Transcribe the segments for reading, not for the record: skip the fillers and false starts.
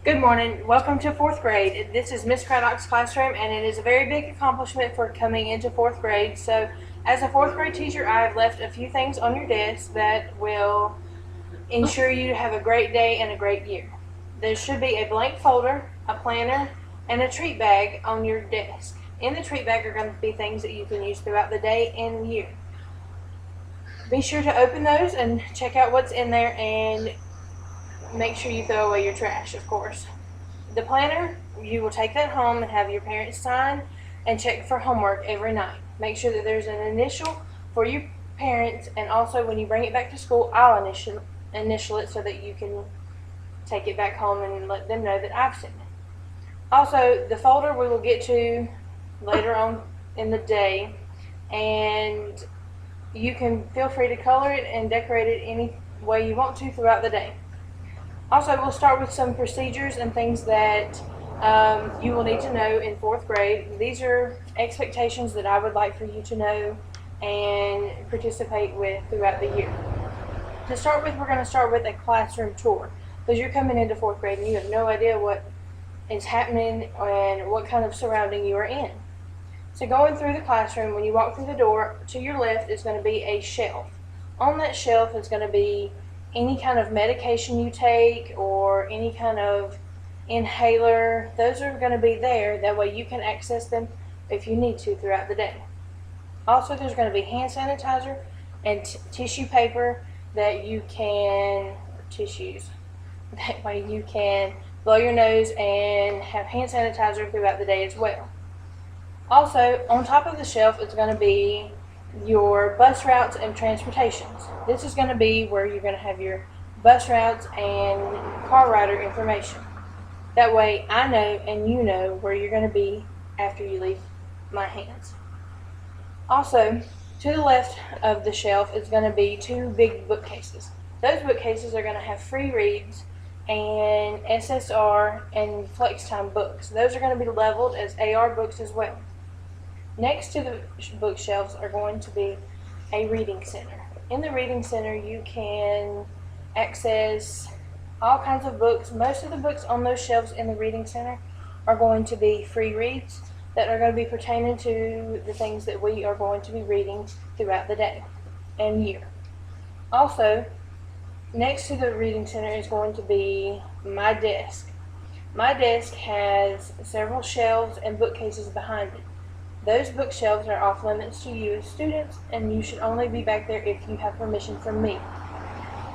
Good morning. Welcome to fourth grade. This is Miss Craddock's classroom, and it is a very big accomplishment for coming into fourth grade. So, as a fourth grade teacher, I have left a few things on your desk that will ensure you have a great day and a great year. There should be a blank folder, a planner, and a treat bag on your desk. In the treat bag are going to be things that you can use throughout the day and year. Be sure to open those and check out what's in there, and make sure you throw away your trash, of course. The planner, you will take that home and have your parents sign and check for homework every night. Make sure that there's an initial for your parents, and also when you bring it back to school, I'll initial it so that you can take it back home and let them know that I've seen it. Also, the folder we will get to later on in the day, and you can feel free to color it and decorate it any way you want to throughout the day. Also, we'll start with some procedures and things that you will need to know in fourth grade. These are expectations that I would like for you to know and participate with throughout the year. To start with, we're going to start with a classroom tour, because you're coming into fourth grade and you have no idea what is happening and what kind of surrounding you are in. So going through the classroom, when you walk through the door, to your left is going to be a shelf. On that shelf is going to be any kind of medication you take or any kind of inhaler. Those are going to be there. That way you can access them if you need to throughout the day. Also, there's going to be hand sanitizer and tissue paper that you can, tissues, that way you can blow your nose and have hand sanitizer throughout the day as well. Also, on top of the shelf is going to be your bus routes and transportations. This is going to be where you're going to have your bus routes and car rider information. That way I know and you know where you're going to be after you leave my hands. Also, to the left of the shelf is going to be two big bookcases. Those bookcases are going to have free reads and SSR and flex time books. Those are going to be leveled as AR books as well. Next to the bookshelves are going to be a reading center. In the reading center, you can access all kinds of books. Most of the books on those shelves in the reading center are going to be free reads that are going to be pertaining to the things that we are going to be reading throughout the day and year. Also, next to the reading center is going to be my desk. My desk has several shelves and bookcases behind it. Those bookshelves are off limits to you as students, and you should only be back there if you have permission from me.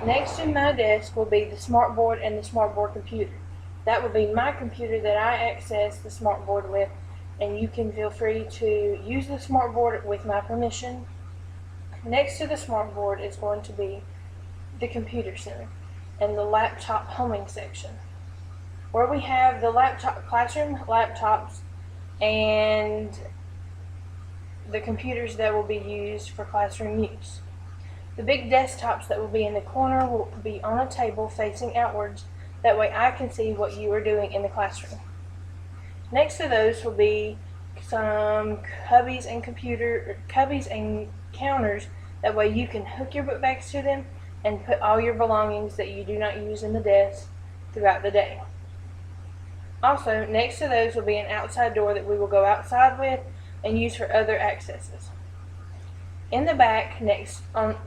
Next to my desk will be the smartboard and the smartboard computer. That will be my computer that I access the smartboard with, and you can feel free to use the smartboard with my permission. Next to the smartboard is going to be the computer center and the laptop homing section, where we have the classroom laptops and the computers that will be used for classroom use. The big desktops that will be in the corner will be on a table facing outwards. That way I can see what you are doing in the classroom. Next to those will be some cubbies and counters. That way you can hook your book bags to them and put all your belongings that you do not use in the desk throughout the day. Also, next to those will be an outside door that we will go outside with and use for other accesses. In the back,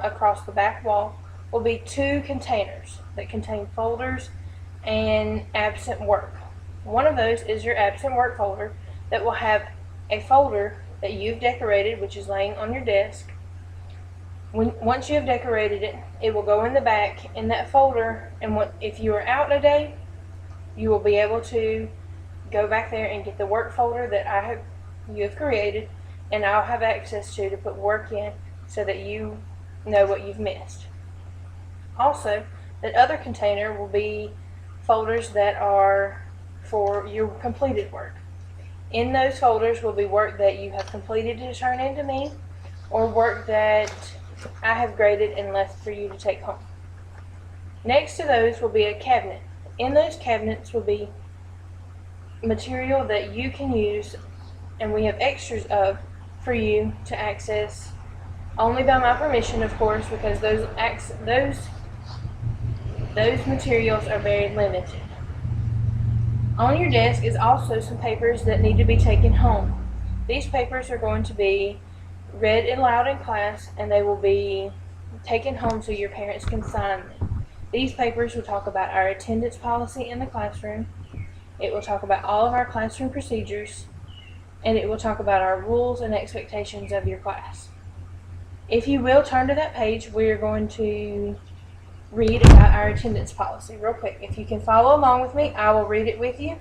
across the back wall, will be two containers that contain folders and absent work. One of those is your absent work folder that will have a folder that you've decorated, which is laying on your desk. Once you have decorated it, it will go in the back in that folder, and if you are out a day, you will be able to go back there and get the work folder that you have created, and I'll have access to put work in so that you know what you've missed. Also, that other container will be folders that are for your completed work. In those folders will be work that you have completed to turn into me, or work that I have graded and left for you to take home. Next to those will be a cabinet. In those cabinets will be material that you can use, and we have extras of for you to access only by my permission, of course, because those materials are very limited. On your desk is also some papers that need to be taken home. These papers are going to be read aloud in class, and they will be taken home so your parents can sign them. These papers will talk about our attendance policy in the classroom. It will talk about all of our classroom procedures, and it will talk about our rules and expectations of your class. If you will turn to that page, we are going to read about our attendance policy real quick. If you can follow along with me, I will read it with you.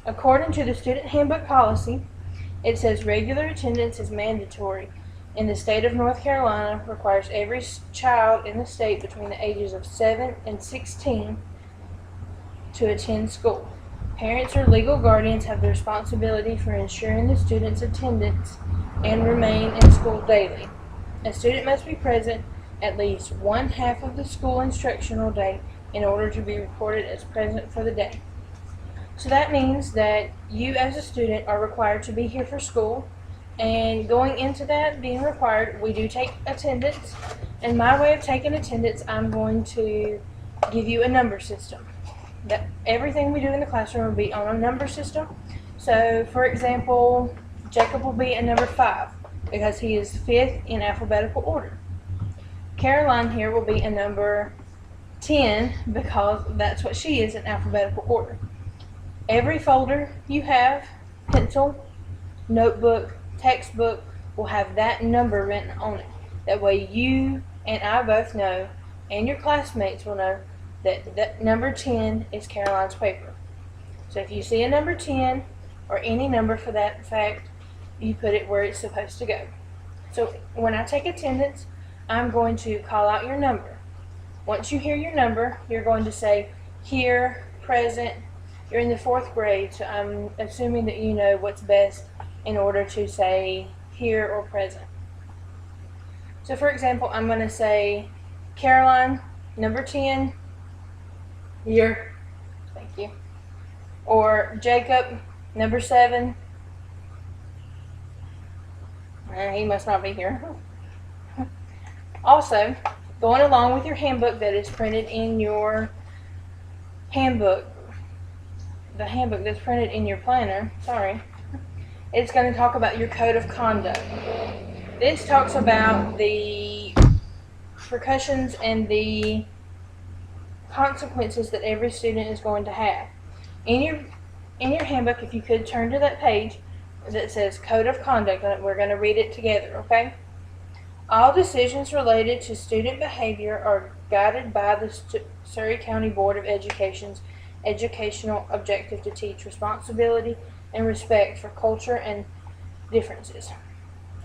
According to the student handbook policy, it says regular attendance is mandatory in the state of North Carolina, requires every child in the state between the ages of 7 and 16 to attend school. Parents or legal guardians have the responsibility for ensuring the student's attendance and remain in school daily. A student must be present at least one half of the school instructional day in order to be reported as present for the day. So that means that you as a student are required to be here for school, and going into that being required, we do take attendance. And my way of taking attendance, I'm going to give you a number system. That everything we do in the classroom will be on a number system. So for example, Jacob will be a number 5 because he is 5th in alphabetical order. Caroline here will be a number 10 because that's what she is in alphabetical order. Every folder you have, pencil, notebook, textbook, will have that number written on it. That way you and I both know, and your classmates will know, that number 10 is Caroline's paper. So if you see a number 10, or any number for that fact, you put it where it's supposed to go. So when I take attendance, I'm going to call out your number. Once you hear your number, you're going to say, here, present. You're in the 4th grade, so I'm assuming that you know what's best in order to say here or present. So for example, I'm going to say, Caroline, number 10, here. Thank you. Or Jacob, number 7. He must not be here. Also, going along with your handbook that is printed in your handbook, the handbook that's printed in your planner, it's going to talk about your code of conduct. This talks about the repercussions and the consequences that every student is going to have. In your handbook, if you could turn to that page that says Code of Conduct, we're going to read it together, okay? All decisions related to student behavior are guided by the Surry County Board of Education's educational objective to teach responsibility and respect for culture and differences,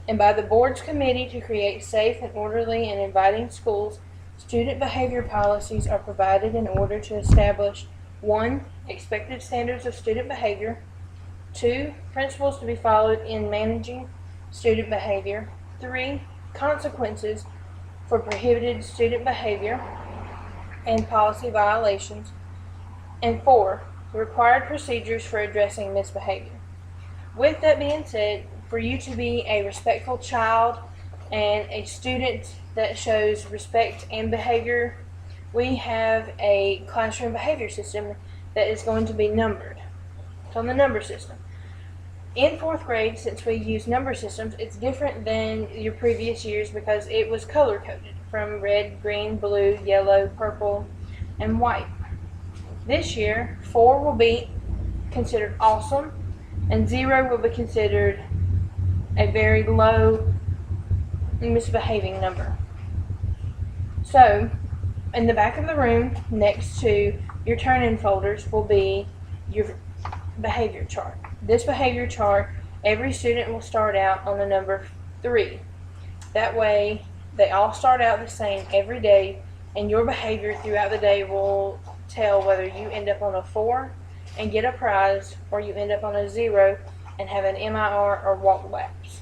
and by the board's committee to create safe and orderly and inviting schools. Student behavior policies are provided in order to establish 1. Expected standards of student behavior, 2. Principles to be followed in managing student behavior, 3. Consequences for prohibited student behavior and policy violations, and 4. Required procedures for addressing misbehavior. With that being said, for you to be a respectful child and a student that shows respect and behavior, we have a classroom behavior system that is going to be numbered. It's on the number system. In 4th grade, since we use number systems, it's different than your previous years because it was color-coded from red, green, blue, yellow, purple, and white. This year, 4 will be considered awesome, and 0 will be considered a very low misbehaving number. So, in the back of the room, next to your turn-in folders, will be your behavior chart. This behavior chart, every student will start out on the number 3. That way, they all start out the same every day, and your behavior throughout the day will tell whether you end up on a 4 and get a prize, or you end up on a 0 and have an MIR or walk laps.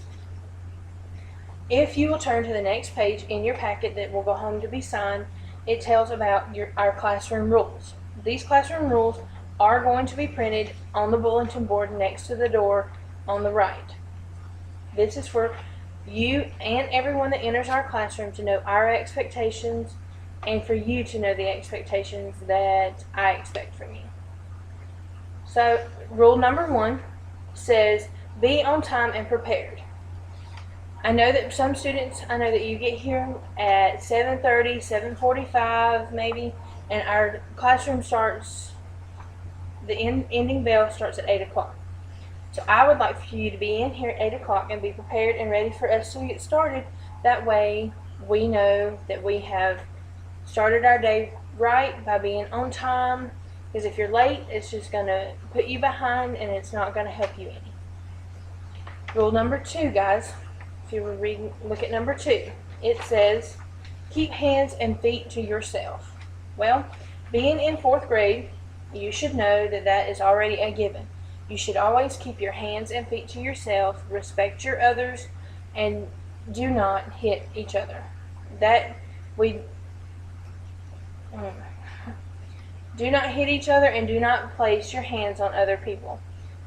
If you will turn to the next page in your packet that will go home to be signed, it tells about our classroom rules. These classroom rules are going to be printed on the bulletin board next to the door on the right. This is for you and everyone that enters our classroom to know our expectations, and for you to know the expectations that I expect from you. So rule number 1 says be on time and prepared. I know that some students, I know that you get here at 7:30, 7:45 maybe, and our classroom starts, the ending bell starts at 8 o'clock. So I would like for you to be in here at 8 o'clock and be prepared and ready for us to get started. That way we know that we have started our day right by being on time, because if you're late, it's just going to put you behind and it's not going to help you any. Rule number 2, guys. If you would look at number 2, it says, keep hands and feet to yourself. Well, being in 4th grade, you should know that that is already a given. You should always keep your hands and feet to yourself, respect your others, and do not hit each other. Do not hit each other and do not place your hands on other people.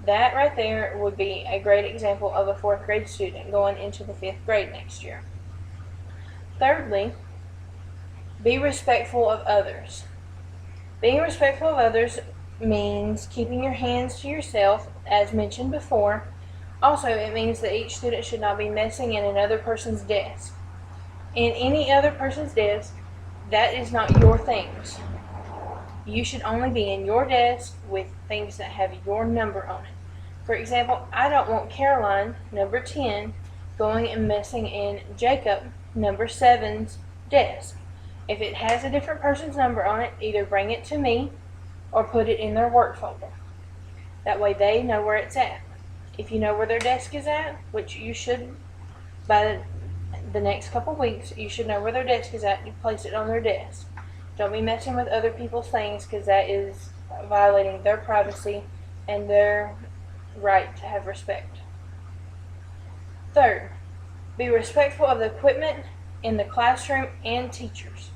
That right there would be a great example of a 4th grade student going into the 5th grade next year. Thirdly, be respectful of others. Being respectful of others means keeping your hands to yourself, as mentioned before. Also, it means that each student should not be messing in another person's desk. In any other person's desk, that is not your things. You should only be in your desk with things that have your number on it. For example, I don't want Caroline, number 10, going and messing in Jacob, number 7's desk. If it has a different person's number on it, either bring it to me or put it in their work folder. That way they know where it's at. If you know where their desk is at, which you should by the next couple weeks, you should know where their desk is at. You place it on their desk. Don't be messing with other people's things, because that is violating their privacy and their right to have respect. Third, be respectful of the equipment in the classroom and teachers.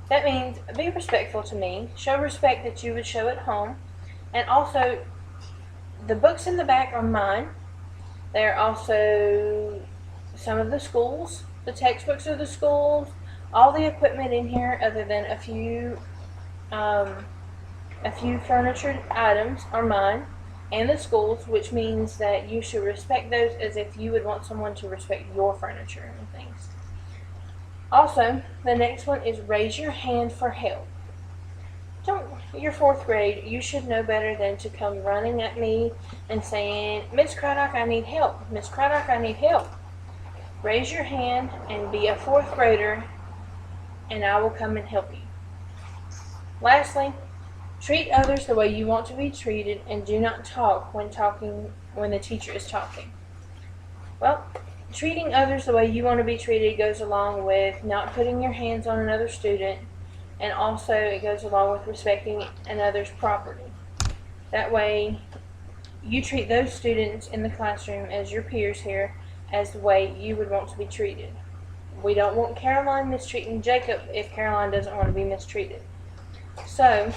That means be respectful to me, show respect that you would show at home, and also the books in the back are mine. They're also some of the schools, the textbooks of the schools, all the equipment in here other than a few furniture items are mine and the schools, which means that you should respect those as if you would want someone to respect your furniture and things. Also, the next one is raise your hand for help. You're 4th grade, you should know better than to come running at me and saying, Miss Craddock, I need help. Miss Craddock, I need help. Raise your hand and be a 4th grader, and I will come and help you. Lastly, treat others the way you want to be treated, and do not talk when the teacher is talking. Well, treating others the way you want to be treated goes along with not putting your hands on another student, and also it goes along with respecting another's property. That way, you treat those students in the classroom as your peers here, as the way you would want to be treated. We don't want Caroline mistreating Jacob if Caroline doesn't want to be mistreated. So,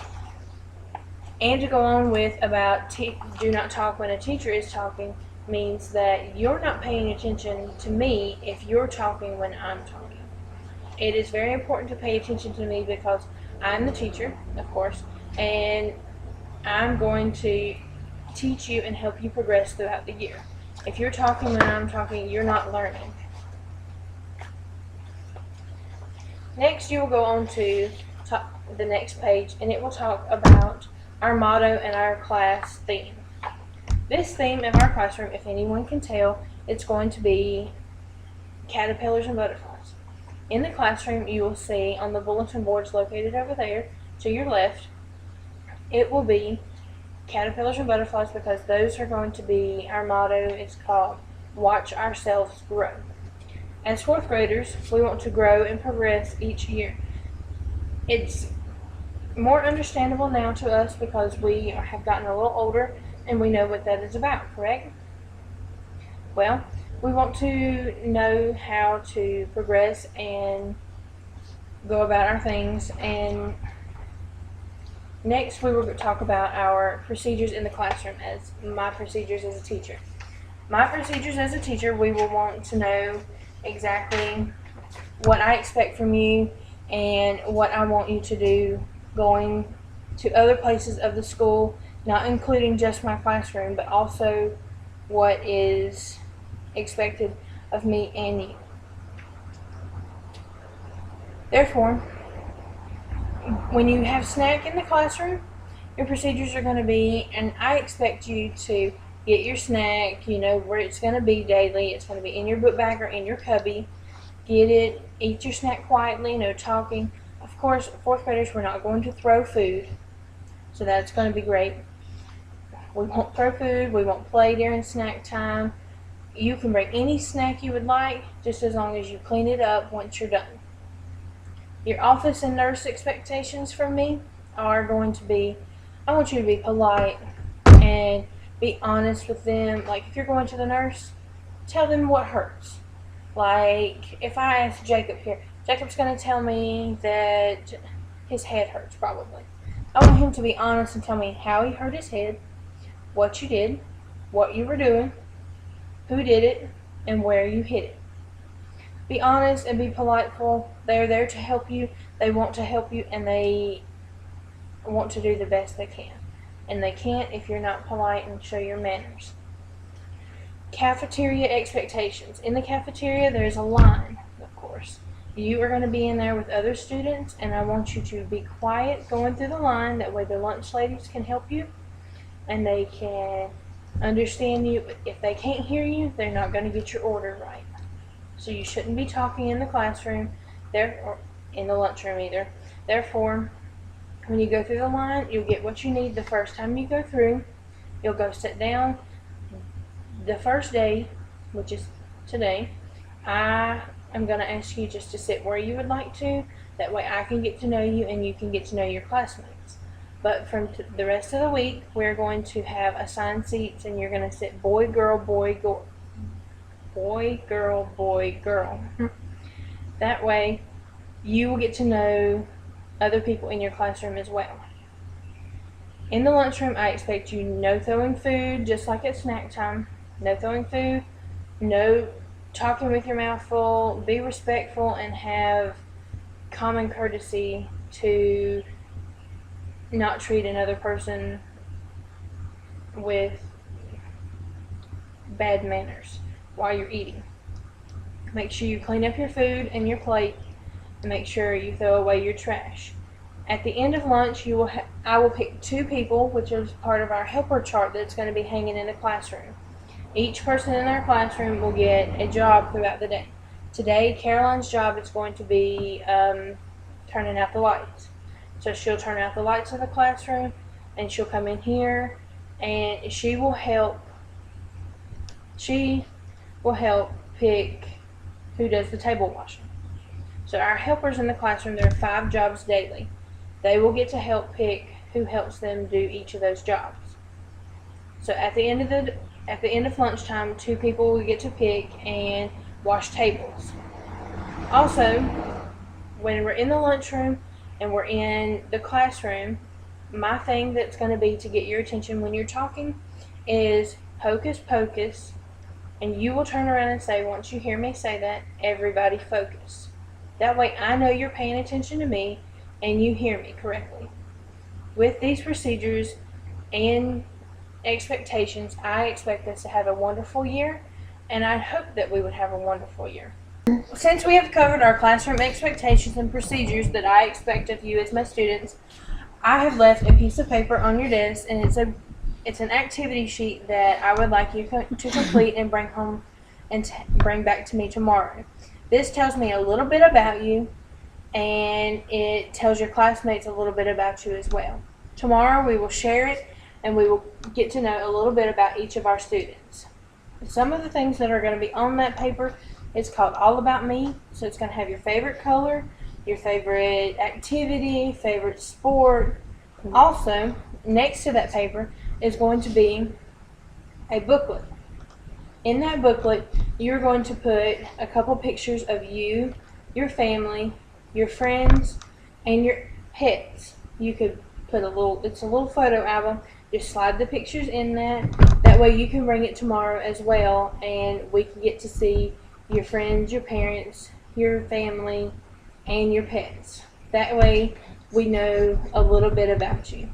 and to go on with about do not talk when a teacher is talking means that you're not paying attention to me if you're talking when I'm talking. It is very important to pay attention to me because I'm the teacher, of course, and I'm going to teach you and help you progress throughout the year. If you're talking when I'm talking, you're not learning. Next, you will go on to the next page, and it will talk about our motto and our class theme. This theme of our classroom, if anyone can tell, it's going to be caterpillars and butterflies. In the classroom, you will see on the bulletin boards located over there to your left, it will be caterpillars and butterflies, because those are going to be our motto. It's called Watch Ourselves Grow. As 4th graders, we want to grow and progress each year. It's more understandable now to us because we have gotten a little older and we know what that is about, correct? Well, we want to know how to progress and go about our things. And next, we will talk about our procedures in the classroom as my procedures as a teacher. My procedures as a teacher, we will want to know exactly what I expect from you and what I want you to do going to other places of the school not including just my classroom, but also what is expected of me and you. Therefore, when you have snack in the classroom, your procedures are going to be, and I expect you to get your snack, you know where it's going to be daily. It's going to be in your book bag or in your cubby. Get it, eat your snack quietly, no talking. Of course, fourth graders, we're not going to throw food, so that's going to be great. We won't throw food, we won't play during snack time. You can bring any snack you would like, just as long as you clean it up once you're done. Your office and nurse expectations from me are going to be, I want you to be polite and be honest with them. Like if you're going to the nurse, tell them what hurts. Like if I ask Jacob here, Jacob's going to tell me that his head hurts probably. I want him to be honest and tell me how he hurt his head, what you did, what you were doing, who did it, and where you hit it. Be honest and be politeful. They're there to help you. They want to help you, and they want to do the best they can. And they can't if you're not polite and show your manners. Cafeteria expectations. In the cafeteria, there's a line, of course. You are going to be in there with other students, and I want you to be quiet going through the line. That way the lunch ladies can help you, and they can understand you. If they can't hear you, they're not going to get your order right. So you shouldn't be talking in the classroom or in the lunchroom either. Therefore, when you go through the line, you'll get what you need the first time you go through. You'll go sit down. The first day, which is today, I am going to ask you just to sit where you would like to. That way I can get to know you and you can get to know your classmates. But from the rest of the week, we're going to have assigned seats, and you're going to sit boy, girl, boy, girl. Boy, girl, boy, girl. That way, you will get to know other people in your classroom as well. In the lunchroom, I expect you no throwing food, just like at snack time. No throwing food, no talking with your mouth full. Be respectful and have common courtesy to not treat another person with bad manners while you're eating. Make sure you clean up your food and your plate, and make sure you throw away your trash. At the end of lunch, I will pick 2 people, which is part of our helper chart that's going to be hanging in the classroom. Each person in our classroom will get a job throughout the day. Today, Caroline's job is going to be turning out the lights. So she'll turn out the lights of the classroom, and she'll come in here, and she will help pick who does the table washing. So our helpers in the classroom, there are 5 jobs daily. They will get to help pick who helps them do each of those jobs. So at the end of lunchtime, 2 people will get to pick and wash tables. Also, when we're in the lunchroom and we're in the classroom, my thing that's going to be to get your attention when you're talking is hocus pocus. And you will turn around and say, once you hear me say that, everybody focus. That way I know you're paying attention to me and you hear me correctly. With these procedures and expectations, I expect us to have a wonderful year, and I hope that we would have a wonderful year. Since we have covered our classroom expectations and procedures that I expect of you as my students, I have left a piece of paper on your desk, and it's an activity sheet that I would like you to complete and bring home and bring back to me tomorrow. This tells me a little bit about you, and it tells your classmates a little bit about you as well. Tomorrow we will share it, and we will get to know a little bit about each of our students. Some of the things that are going to be on that paper, it's called All About Me. So it's going to have your favorite color, your favorite activity, favorite sport. Also, next to that paper is going to be a booklet. In that booklet, you're going to put a couple pictures of you, your family, your friends, and your pets. You could put it's a little photo album. Just slide the pictures in that. That way you can bring it tomorrow as well, and we can get to see your friends, your parents, your family, and your pets. That way we know a little bit about you.